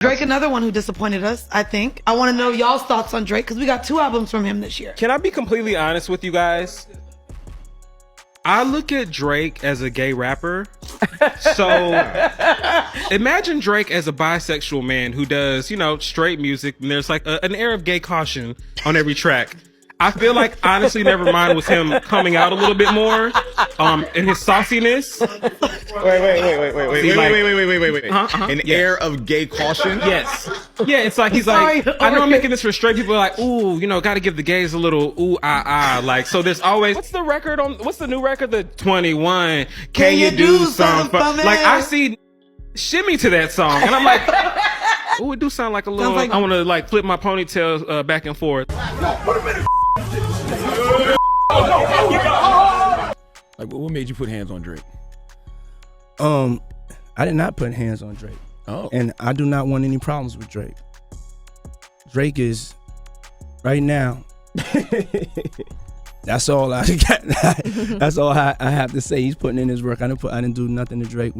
Drake, another one who disappointed us, I think. I want to know y'all's thoughts on Drake, because we got 2 albums from him this year. Can I be completely honest with you guys? I look at Drake as a gay rapper. So imagine Drake as a bisexual man who does, you know, straight music, and there's like an air of gay caution on every track. I feel like, honestly, Nevermind was him coming out a little bit more in his sauciness. Wait. An air of gay caution? Yes. Yeah, it's like, he's like, I know I'm making this for straight people, like, ooh, you know, gotta give the gays a little ooh, like, so there's always, what's the new record? The 21, Can You Do Something For Me? Like, I see shimmy to that song, and I'm like, ooh, it do sound like a little, I wanna like flip my ponytail back and forth. Like, what made you put hands on Drake? I did not put hands on Drake. Oh. And I do not want any problems with Drake. Drake is, right now, that's all I got. That's all I have to say. He's putting in his work. I didn't do nothing to Drake.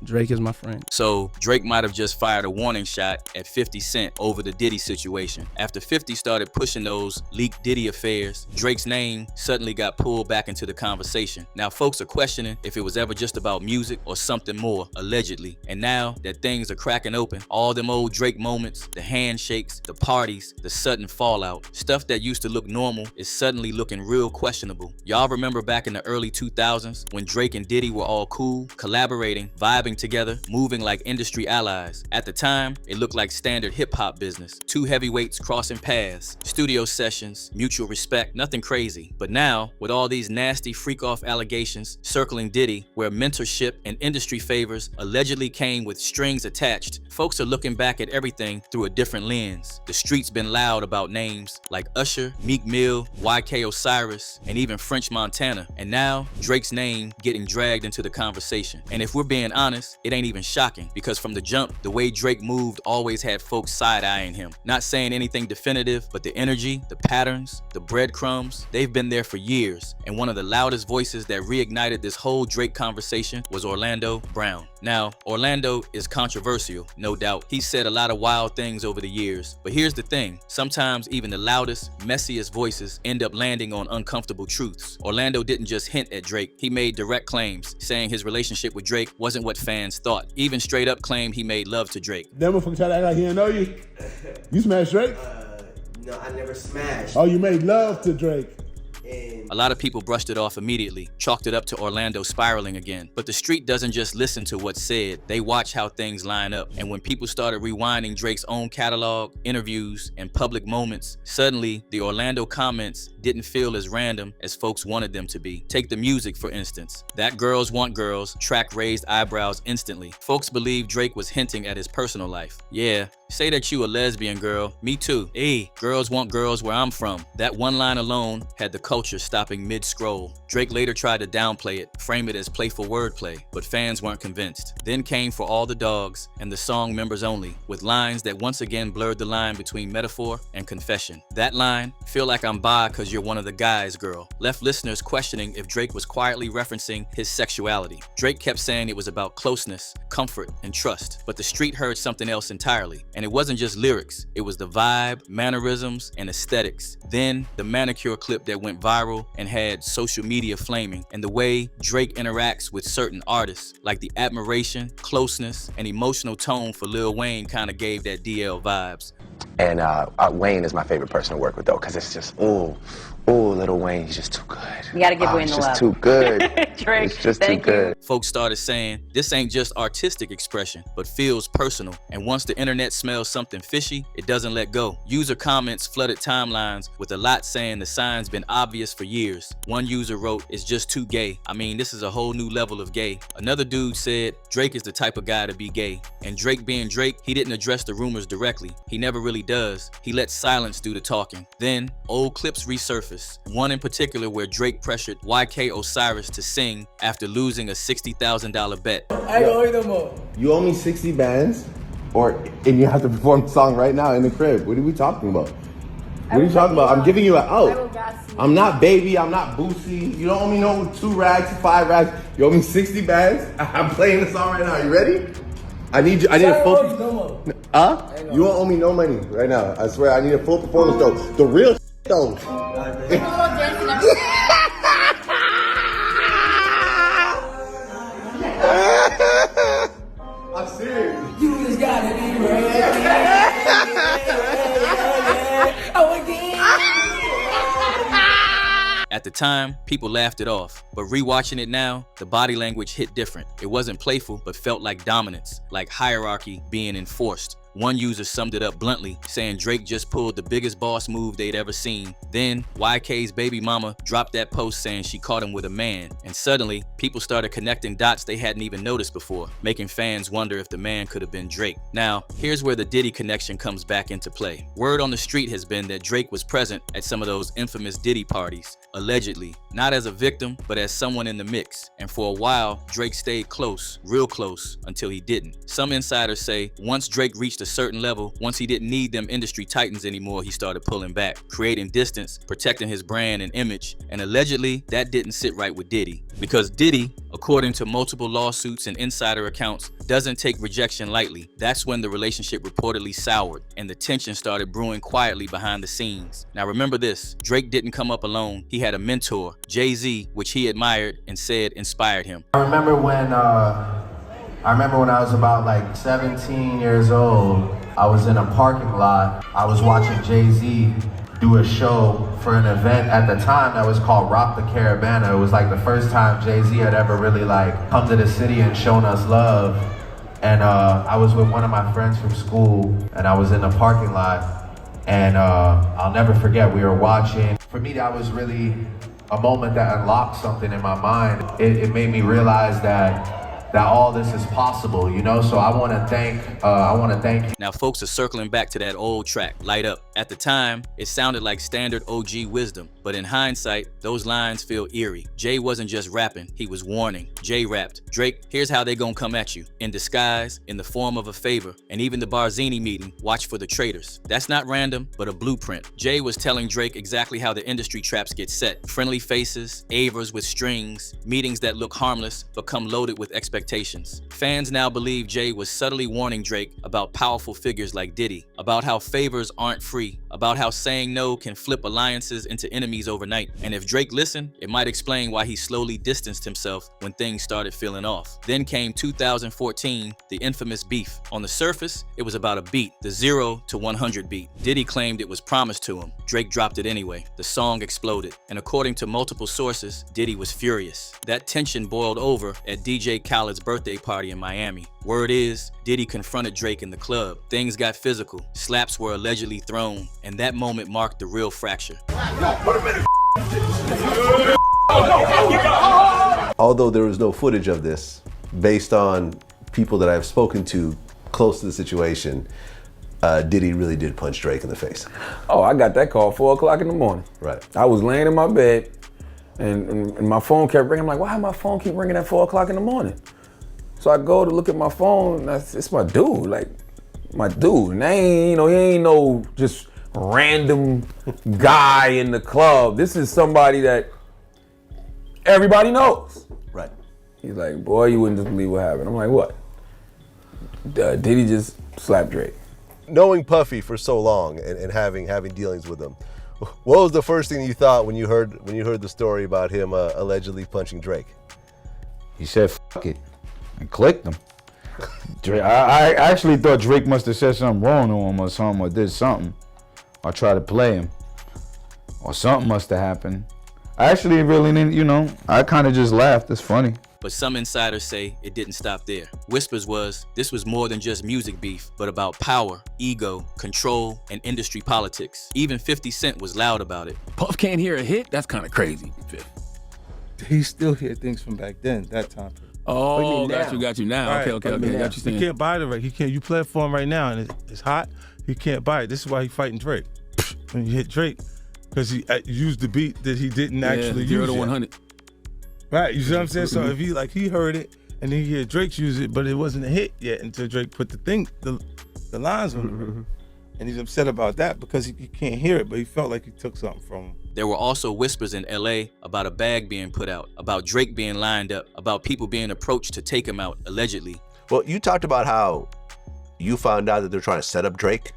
Drake is my friend. So Drake might have just fired a warning shot at 50 Cent over the Diddy situation. After 50 started pushing those leaked Diddy affairs, Drake's name suddenly got pulled back into the conversation. Now folks are questioning if it was ever just about music or something more, allegedly. And now that things are cracking open, all them old Drake moments, the handshakes, the parties, the sudden fallout, stuff that used to look normal is suddenly looking real questionable. Y'all remember back in the early 2000s when Drake and Diddy were all cool, collaborating, vibing together, moving like industry allies. At the time, it looked like standard hip-hop business. 2 heavyweights crossing paths, studio sessions, mutual respect, nothing crazy. But now, with all these nasty freak-off allegations circling Diddy, where mentorship and industry favors allegedly came with strings attached, folks are looking back at everything through a different lens. The street's been loud about names like Usher, Meek Mill, YK Osiris, and even French Montana. And now, Drake's name getting dragged into the conversation. And if we're being honest, it ain't even shocking, because from the jump, the way Drake moved always had folks side-eyeing him. Not saying anything definitive, but the energy, the patterns, the breadcrumbs, they've been there for years. And one of the loudest voices that reignited this whole Drake conversation was Orlando Brown. Now, Orlando is controversial, no doubt. He's said a lot of wild things over the years. But here's the thing, sometimes even the loudest, messiest voices end up landing on uncomfortable truths. Orlando didn't just hint at Drake, he made direct claims, saying his relationship with Drake wasn't what fans thought. Even straight up claimed he made love to Drake. That motherfucker try to act like he didn't know you. You smashed Drake? No, I never smashed. Oh, you made love to Drake. A lot of people brushed it off immediately, chalked it up to Orlando spiraling again. But the street doesn't just listen to what's said, they watch how things line up. And when people started rewinding Drake's own catalog, interviews, and public moments, suddenly the Orlando comments didn't feel as random as folks wanted them to be. Take the music, for instance. That Girls Want Girls track raised eyebrows instantly. Folks believe Drake was hinting at his personal life. Yeah, say that you a lesbian, girl. Me too. Hey, girls want girls where I'm from. That one line alone had the culture stopping mid-scroll. Drake later tried to downplay it, frame it as playful wordplay, but fans weren't convinced. Then came For All the Dogs and the song Members Only, with lines that once again blurred the line between metaphor and confession. That line, feel like I'm bi cause you're one of the guys, girl, left listeners questioning if Drake was quietly referencing his sexuality. Drake kept saying it was about closeness, comfort, and trust, but the street heard something else entirely. And it wasn't just lyrics, it was the vibe, mannerisms, and aesthetics. Then, the manicure clip that went viral and had social media flaming, and the way Drake interacts with certain artists, like the admiration, closeness, and emotional tone for Lil Wayne kinda gave that DL vibes. And Wayne is my favorite person to work with, though, because it's just, ooh, Lil Wayne, he's just too good. You gotta give Wayne the love. It's just too good. Drake, it's just too good. Folks started saying, this ain't just artistic expression, but feels personal. And once the internet smells something fishy, it doesn't let go. User comments flooded timelines with a lot saying the sign's been obvious for years. One user wrote, it's just too gay. I mean, this is a whole new level of gay. Another dude said, Drake is the type of guy to be gay. And Drake being Drake, he didn't address the rumors directly. He never really does. He lets silence do the talking. Then, old clips resurfaced. One in particular where Drake pressured YK Osiris to sing after losing a $60,000 bet. You owe me 60 bands, and you have to perform the song right now in the crib. What are we talking about? What are you talking about? I'm giving you an out. I'm not Baby, I'm not Boosie. You don't owe me no 2 rags, 5 rags. You owe me 60 bands. I'm playing the song right now. You ready? I need a full. You won't owe me no money right now. I swear. I need a full performance though. The real though. I'm serious. You just gotta be ready. Oh, again. At the time, people laughed it off, but rewatching it now, the body language hit different. It wasn't playful, but felt like dominance, like hierarchy being enforced. One user summed it up bluntly, saying Drake just pulled the biggest boss move they'd ever seen. Then, YK's baby mama dropped that post saying she caught him with a man, and suddenly, people started connecting dots they hadn't even noticed before, making fans wonder if the man could have been Drake. Now, here's where the Diddy connection comes back into play. Word on the street has been that Drake was present at some of those infamous Diddy parties, allegedly, not as a victim, but as someone in the mix. And for a while, Drake stayed close, real close, until he didn't. Some insiders say once Drake reached a certain level, once he didn't need them industry titans anymore, he started pulling back, creating distance, protecting his brand and image. And allegedly, that didn't sit right with Diddy. Because Diddy, according to multiple lawsuits and insider accounts, doesn't take rejection lightly. That's when the relationship reportedly soured, and the tension started brewing quietly behind the scenes. Now remember this, Drake didn't come up alone. He had a mentor, Jay-Z, which he admired and said inspired him. I remember when I was about like 17 years old. I was in a parking lot. I was watching Jay-Z do a show for an event at the time that was called Rock the Caravana. It was like the first time Jay-Z had ever really like come to the city and shown us love. And I was with one of my friends from school, and I was in the parking lot, and I'll never forget, we were watching. For me, that was really a moment that unlocked something in my mind. It made me realize that all this is possible, you know? So I wanna thank you. Now folks are circling back to that old track, Light Up. At the time, it sounded like standard OG wisdom, but in hindsight, those lines feel eerie. Jay wasn't just rapping, he was warning. Jay rapped, Drake, here's how they gonna come at you. In disguise, in the form of a favor, and even the Barzini meeting, watch for the traitors. That's not random, but a blueprint. Jay was telling Drake exactly how the industry traps get set. Friendly faces, avers with strings, meetings that look harmless, but come loaded with expectations. Fans now believe Jay was subtly warning Drake about powerful figures like Diddy, about how favors aren't free, about how saying no can flip alliances into enemies overnight. And if Drake listened, it might explain why he slowly distanced himself when things started feeling off. Then came 2014, the infamous beef. On the surface, it was about a beat, the 0 to 100 beat. Diddy claimed it was promised to him. Drake dropped it anyway. The song exploded. And according to multiple sources, Diddy was furious. That tension boiled over at DJ Khaled's birthday party in Miami. Word is, Diddy confronted Drake in the club. Things got physical. Slaps were allegedly thrown. And that moment marked the real fracture. Although there was no footage of this, based on people that I've spoken to close to the situation, Diddy really did punch Drake in the face. Oh, I got that call 4 o'clock in the morning. Right. I was laying in my bed and my phone kept ringing. I'm like, why my phone keep ringing at 4 o'clock in the morning? So I go to look at my phone, and it's my dude, like my dude. And he ain't no just random guy in the club. This is somebody that everybody knows. Right. He's like, boy, you wouldn't just believe what happened. I'm like, what? Diddy just slapped Drake. Knowing Puffy for so long and having dealings with him, what was the first thing you thought when you heard the story about him allegedly punching Drake? He said, "Fuck it," and clicked him. I actually thought Drake must have said something wrong to him or something, or did something, or tried to play him, or something must have happened. I actually really didn't, I kind of just laughed. It's funny. But some insiders say it didn't stop there. Whispers was, this was more than just music beef, but about power, ego, control, and industry politics. Even 50 Cent was loud about it. Puff can't hear a hit? That's kind of crazy. He still hear things from back then, that time. Oh, got you now. Right. Okay. Got you saying. He can't buy the record. You play it for him right now, and it's hot. He can't buy it. This is why he's fighting Drake. When you hit Drake, because he used the beat that he didn't actually use. 0 to 100. Right, you see what I'm saying? So if he heard it and then he heard Drake use it, but it wasn't a hit yet until Drake put the lines on it. And he's upset about that because he can't hear it, but he felt like he took something from him. There were also whispers in LA about a bag being put out, about Drake being lined up, about people being approached to take him out, allegedly. Well, you talked about how you found out that they're trying to set up Drake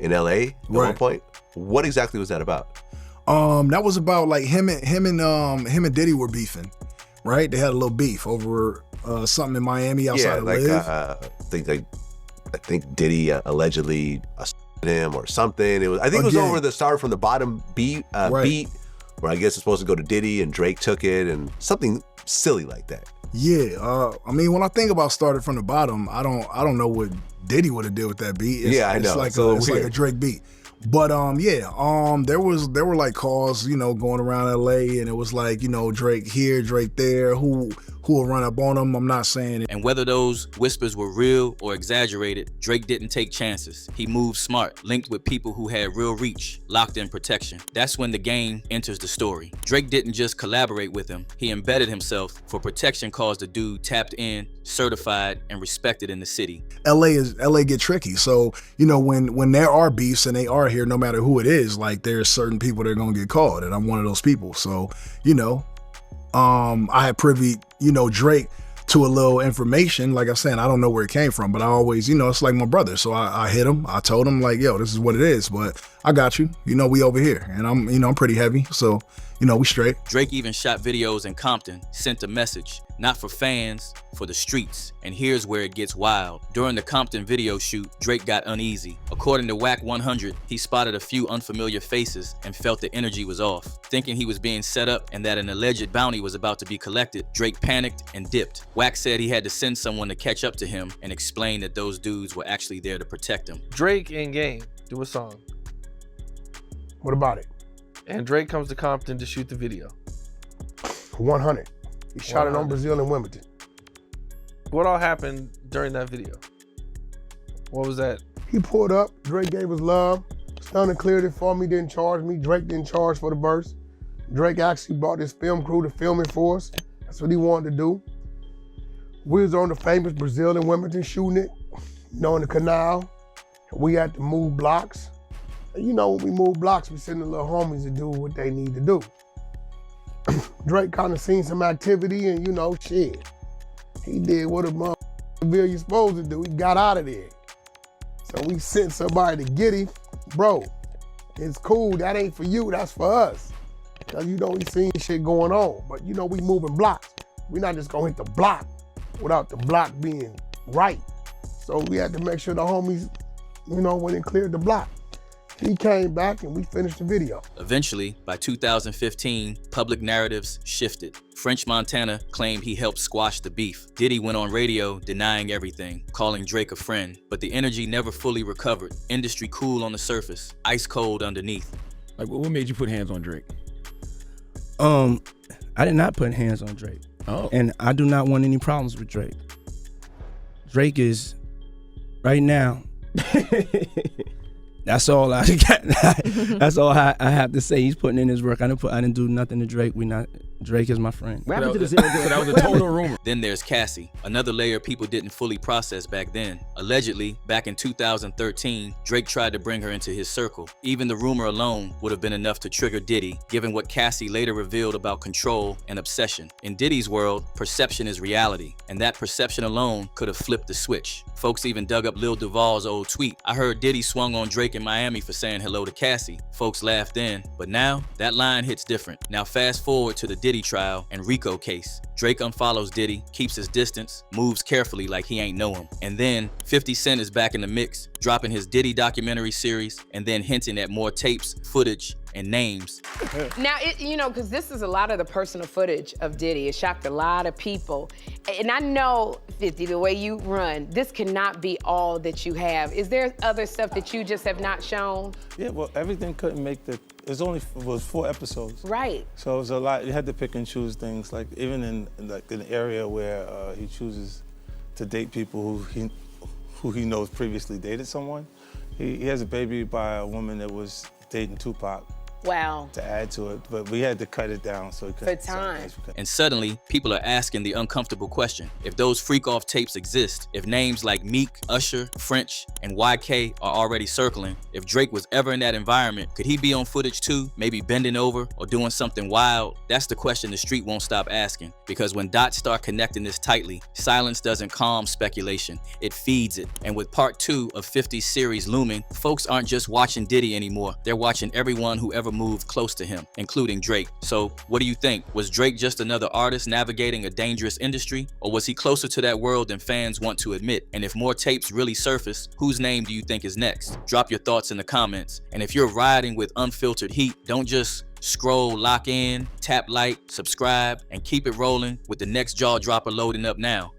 in LA at one point. What exactly was that about? That was about like him and Diddy were beefing, right? They had a little beef over something in Miami outside of Liv. I think Diddy allegedly assaulted him or something. I think it was over the Start from the Bottom beat, where I guess it's supposed to go to Diddy and Drake took it and something silly like that. Yeah, I mean, when I think about Started from the Bottom, I don't know what Diddy would have did with that beat. I know. It's like a Drake beat. But there were like calls, going around LA, and it was like, Drake here, Drake there, who will run up on him. I'm not saying it. And whether those whispers were real or exaggerated, Drake didn't take chances. He moved smart, linked with people who had real reach, locked in protection. That's when the game enters the story. Drake didn't just collaborate with him, he embedded himself, for protection calls the dude tapped in, certified, and respected in the city. LA get tricky. So, when there are beefs and they are here, no matter who it is, like there's certain people that are gonna get called, and I'm one of those people. So, I had privy, Drake to a little information. Like I said, I don't know where it came from, but I always, it's like my brother. So I hit him. I told him like, yo, this is what it is, but I got you. We over here, and I'm pretty heavy. So, we straight. Drake even shot videos in Compton, sent a message, not for fans, for the streets. And here's where it gets wild. During the Compton video shoot, Drake got uneasy. According to WAC 100, he spotted a few unfamiliar faces and felt the energy was off. Thinking he was being set up and that an alleged bounty was about to be collected, Drake panicked and dipped. WAC said he had to send someone to catch up to him and explain that those dudes were actually there to protect him. Drake and Game do a song. What about it? And Drake comes to Compton to shoot the video. 100. He shot it on Brazil and Wimbledon. What all happened during that video? What was that? He pulled up, Drake gave us love, stunned and cleared it for me, didn't charge me. Drake didn't charge for the verse. Drake actually brought his film crew to film it for us. That's what he wanted to do. We was on the famous Brazil and Wimbledon shooting it, in the canal. We had to move blocks. And when we move blocks, we send the little homies to do what they need to do. Drake kind of seen some activity and, shit. He did what a motherfucker you're supposed to do. He got out of there. So we sent somebody to get him. Bro, it's cool. That ain't for you. That's for us. Because, we seen shit going on. But, we moving blocks. We're not just going to hit the block without the block being right. So we had to make sure the homies, went and cleared the block. He came back and we finished the video. Eventually, by 2015, public narratives shifted. French Montana claimed he helped squash the beef. Diddy went on radio denying everything, calling Drake a friend. But the energy never fully recovered. Industry cool on the surface, ice cold underneath. Like, what made you put hands on Drake? I did not put hands on Drake. Oh. And I do not want any problems with Drake. Drake is, right now, that's all I got. That's all I have to say. He's putting in his work. I didn't do nothing to Drake. Drake is my friend. What happened to this? So that was a total rumor. Then there's Cassie, another layer people didn't fully process back then. Allegedly, back in 2013, Drake tried to bring her into his circle. Even the rumor alone would have been enough to trigger Diddy, given what Cassie later revealed about control and obsession. In Diddy's world, perception is reality, and that perception alone could have flipped the switch. Folks even dug up Lil Duval's old tweet. I heard Diddy swung on Drake in Miami for saying hello to Cassie. Folks laughed then, but now that line hits different. Now fast forward to the Diddy trial and Rico case. Drake unfollows Diddy, keeps his distance, moves carefully like he ain't know him. And then 50 Cent is back in the mix, dropping his Diddy documentary series and then hinting at more tapes, footage, and names. Now, because this is a lot of the personal footage of Diddy. It shocked a lot of people. And I know, 50, the way you run, this cannot be all that you have. Is there other stuff that you just have not shown? Yeah, well, everything couldn't make it was 4 episodes. Right. So it was a lot. You had to pick and choose things. Like even in an area where he chooses to date people who he knows previously dated someone. He has a baby by a woman that was dating Tupac. Wow. to add to it, but we had to cut it down so we could. For time. And suddenly, people are asking the uncomfortable question. If those freak-off tapes exist, if names like Meek, Usher, French, and YK are already circling, if Drake was ever in that environment, could he be on footage too, maybe bending over or doing something wild? That's the question the street won't stop asking, because when dots start connecting this tightly, silence doesn't calm speculation, it feeds it. And with part 2 of 50's series looming, folks aren't just watching Diddy anymore, they're watching everyone who ever moved close to him, including Drake. So what do you think? Was Drake just another artist navigating a dangerous industry, or was he closer to that world than fans want to admit? And if more tapes really surface, whose name do you think is next? Drop your thoughts in the comments. And if you're riding with unfiltered heat, don't just scroll, lock in, tap like, subscribe, and keep it rolling with the next jaw dropper loading up now.